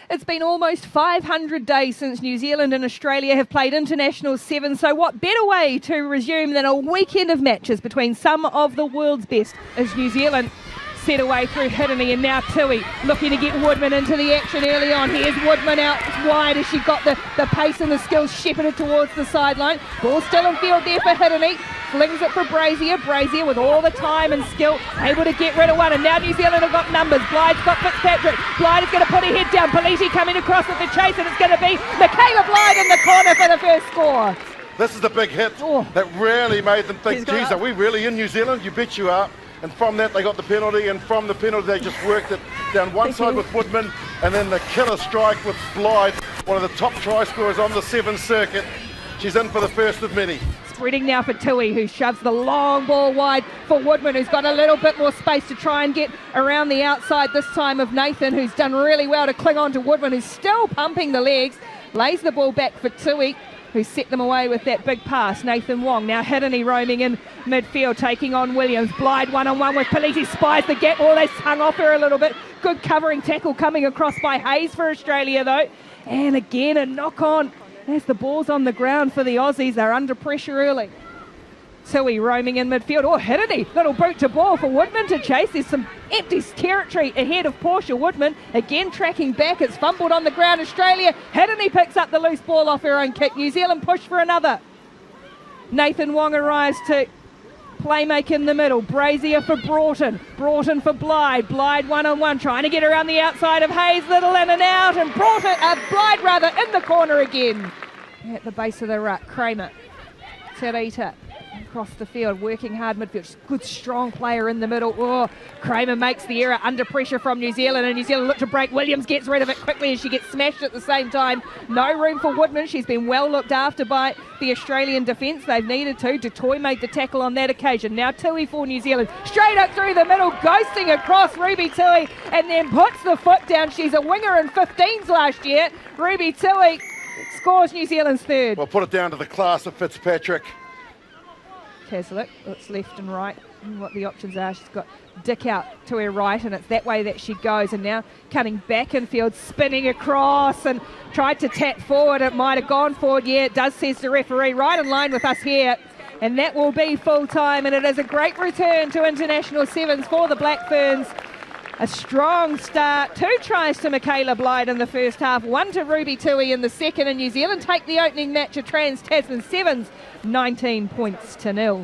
It's been almost 500 days since New Zealand and Australia have played international sevens, so what better way to resume than a weekend of matches between some of the world's best as New Zealand set away through Hiddeny and now Tui looking to get Woodman into the action early on. Here's Woodman out wide as she got the pace and the skills shepherded towards the sideline. Ball still in field there for Hiddeny. Flings it for Brazier. Brazier with all the time and skill able to get rid of one, and now New Zealand have got numbers. Blythe's got Fitzpatrick. Blythe is going to put her head down. Politi coming across with the chase, and it's going to be Michaela Blythe in the corner for the first score. This is the big hit that really made them think, geez, are we really in New Zealand? You bet you are. And from that they got the penalty, and from the penalty they just worked it down one side with Woodman, and then the killer strike with Blythe, one of the top try scorers on the Sevens circuit. She's in for the first of many. Spreading now for Tui, who shoves the long ball wide for Woodman, who's got a little bit more space to try and get around the outside this time of Nathan, who's done really well to cling on to Woodman, who's still pumping the legs. Lays the ball back for Tui, who set them away with that big pass. Nathan Wong, now Hiddeny roaming in midfield, taking on Williams. Blythe one-on-one with Politi, spies the gap. They hung off her a little bit. Good covering tackle coming across by Hayes for Australia, though. And again, a knock-on as the ball's on the ground for the Aussies. They're under pressure early. Tui roaming in midfield. Hiddeny, little boot to ball for Woodman to chase. There's some empty territory ahead of Portia Woodman. Again tracking back, it's fumbled on the ground. Australia, Hiddeny picks up the loose ball off her own kick. New Zealand push for another. Nathan Wong arrives to playmake in the middle. Brazier for Broughton. Broughton for Blythe. Blythe one-on-one, trying to get around the outside of Hayes. Little in and out, and Blythe rather in the corner again. At the base of the ruck, Kramer. Terita across the field, working hard midfield. Good strong player in the middle. Kramer makes the error under pressure from New Zealand, and New Zealand look to break. Williams gets rid of it quickly as she gets smashed at the same time. No room for Woodman. She's been well looked after by the Australian defence. They've needed to. Dutoy made the tackle on that occasion. Now Tui for New Zealand. Straight up through the middle, ghosting across Ruby Tui, and then puts the foot down. She's a winger in 15s last year. Ruby Tui scores New Zealand's third. Well, put it down to the class of Fitzpatrick. Caslick looks left and right, and what the options are. She's got Dick out to her right, and it's that way that she goes, and now cutting back in field, spinning across, and tried to tap forward. It might have gone forward. Yeah, it does, says the referee, right in line with us here, and that will be full time, and it is a great return to international sevens for the Black Ferns. A strong start. 2 tries to Michaela Blythe in the first half, 1 to Ruby Tui in the second, and New Zealand take the opening match of Trans-Tasman Sevens 19 points to 0.